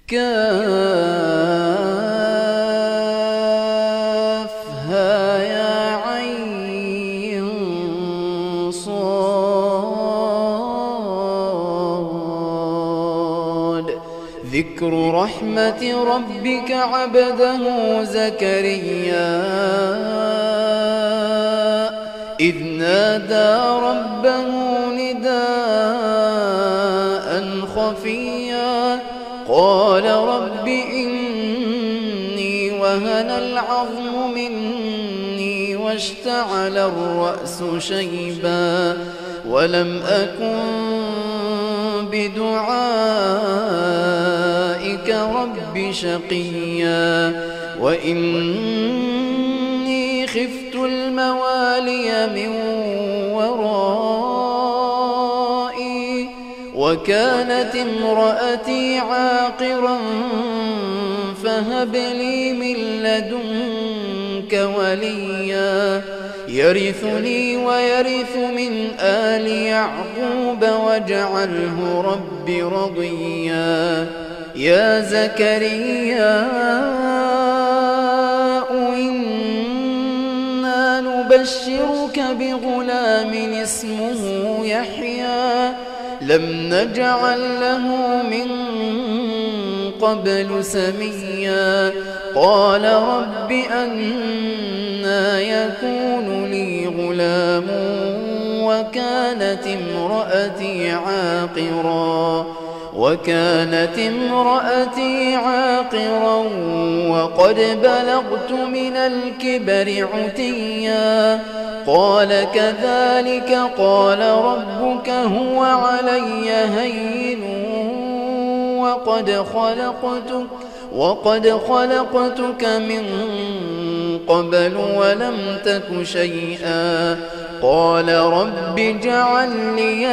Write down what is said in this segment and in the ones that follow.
كافها يا عين صاد. ذكر رحمة ربك عبده زكريا إذ نادى ربه نداء خفيا قال رب إني وهن العظم مني واشتعل الرأس شيبا ولم أكن بدعائك رب شقيا وإني خفت الموالي من ورائي وكانت امرأتي عاقرا فهب لي من لدنك وليا يرثني ويرث من آل يعقوب واجعله رب رضيا. يا زكريا إنا نبشرك بغلام اسمه يحيى لم نجعل له من قبل سميا قال رب أنى يكون لي غلام وكانت امرأتي عاقرا وقد بلغت من الكبر عتيا قال كذلك قال ربك هو علي هين وقد خلقتك من قبل ولم تك شيئا قال رب اجعل لي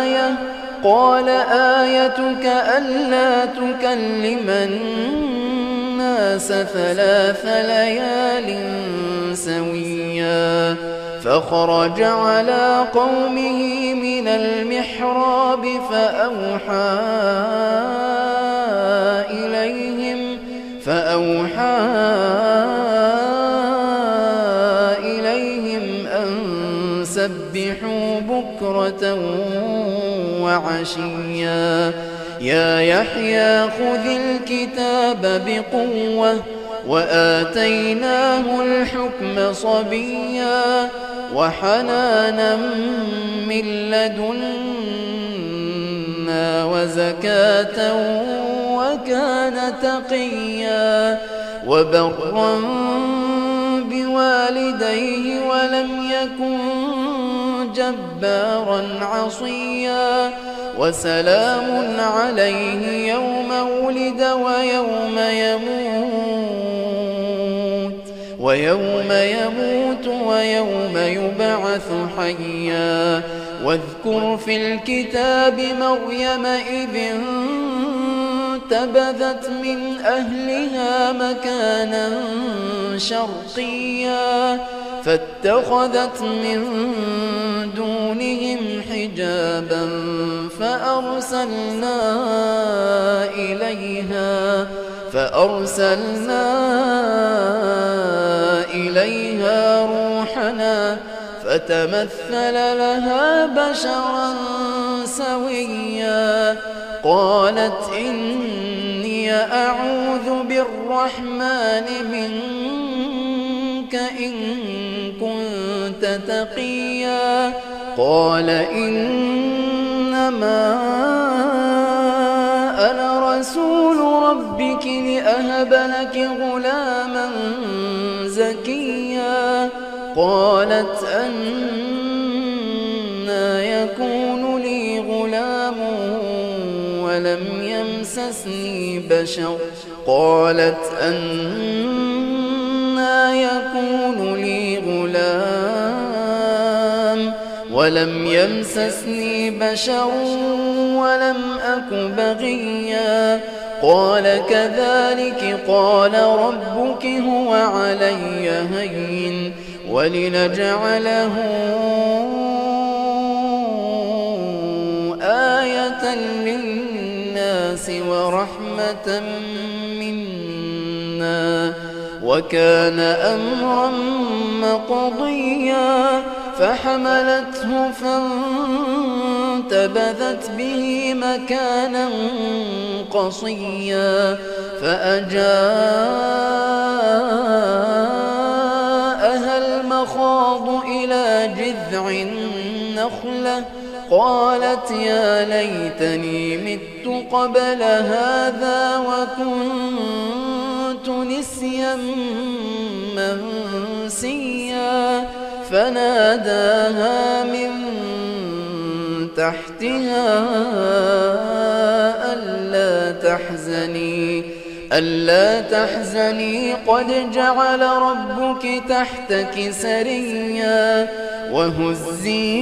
آية قال آيتك ألا تكلم الناس 3 ليال سويا فخرج على قومه من المحراب فأوحى إليهم أن سبحوا بكرة وعشيا يا يحيى خذ الكتاب بقوة وآتيناه الحكم صبيا وحنانا من لدنا وزكاة وكان تقيا وبرا بوالديه ولم يكن جبارا عصيا وسلام عليه يوم ولد ويوم يموت ويوم يبعث حيا واذكر في الكتاب مريم إذ انتبذت من أهلها مكانا شرقيا فاتخذت من دونهم حجابا فأرسلنا إليها روحنا فتمثل لها بشرا سويا قالت إني أعوذ بالرحمن منك إن كنت تقيا قال إنما أنا رسول ربك لأهب لك غلاما زكيا قالت أنى يكون لي غلام ولم يمسسني بشر قالت أنى يكون لي غلام ولم يمسسني بشر ولم أك بغيا قال كذلك قال ربك هو علي هين ولنجعله آية للناس ورحمة منا وكان أمرا مقضيا فحملته فانتبذت به مكانا قصيا فأجاءها المخاض إلى جذع النخلة قالت يا ليتني مت قبل هذا وكنت نسيا منسيا فناداها من تحتها ألا تحزني قد جعل ربك تحتك سريا وهزي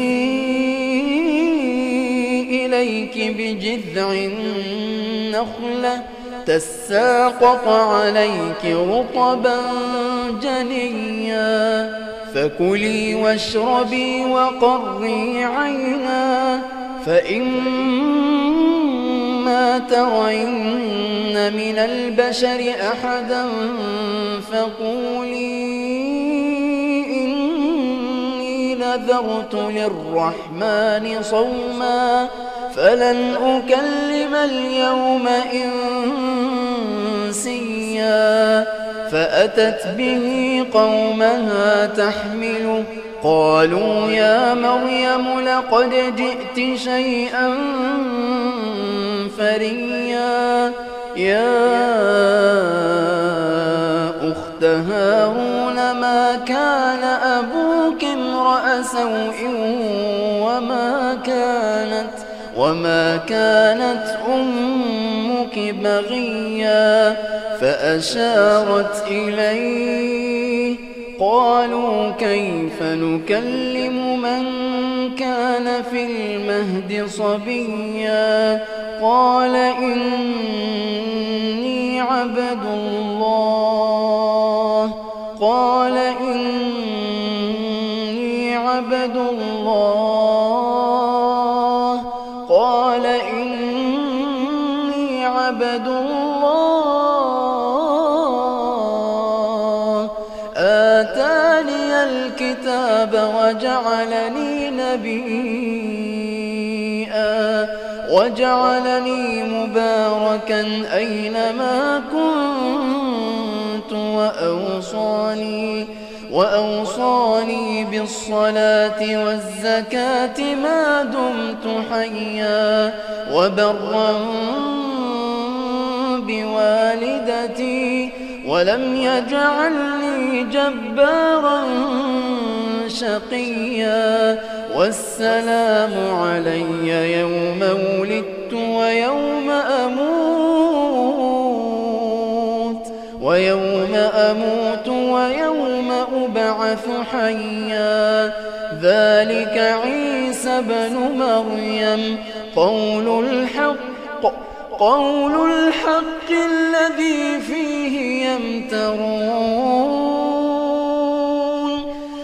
إليك بجذع النخلة تساقط عليك رطبا جنيا فكلي واشربي وقري عينا فإما ترين من البشر أحدا فقولي إني نذرت للرحمن صوما فلن أكلم اليوم إنسيا فأتت به قومها تحمله قالوا يا مريم لقد جئت شيئا فريا يا أخت هارون ما كان أبوك امرأ سوء وما كانت أمك بغيا فأشارت إليه قالوا كيف نكلم من كان في المهد صبيا قال إني عبد الله آتاني الكتاب وجعلني نبيا وجعلني مباركا أينما كنت وأوصاني بالصلاة والزكاة ما دمت حيا وبرا بوالدتي ولم يجعلني جبارا شقيا والسلام علي يوم ولدت ويوم أموت ويوم أبعث حيا ذلك عيسى بن مريم قول الحق الذي فيه يمترون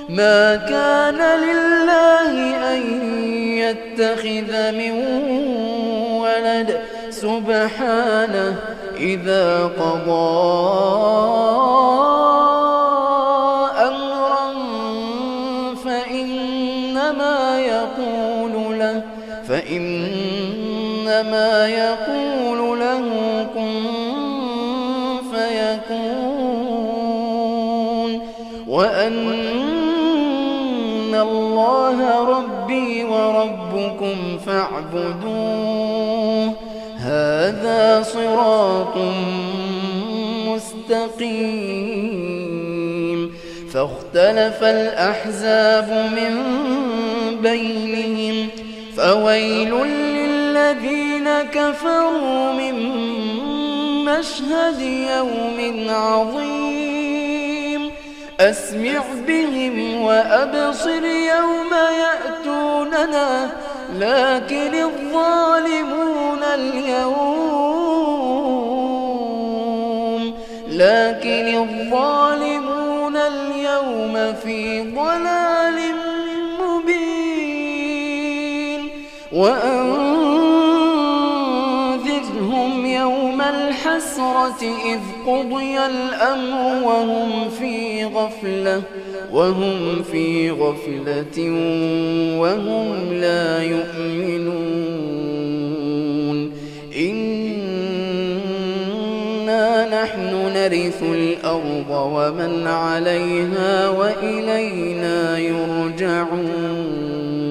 ما كان لله أن يتخذ من ولد سبحانه إذا قضى أمرا فإنما يقول له كن فيكون وأن الله ربي وربكم فاعبدوه هذا صراط مستقيم فاختلف الأحزاب من بينهم فويل للذين كفروا من مشهد يوم عظيم أسمع بهم وأبصر يوم يأتوننا لكن الظالمون اليوم في ضلال مبين وأنذرهم الحسرة إذ قضي الأمر وهم في غفلة وهم لا يؤمنون إنا نحن نرث الأرض ومن عليها وإلينا يرجعون.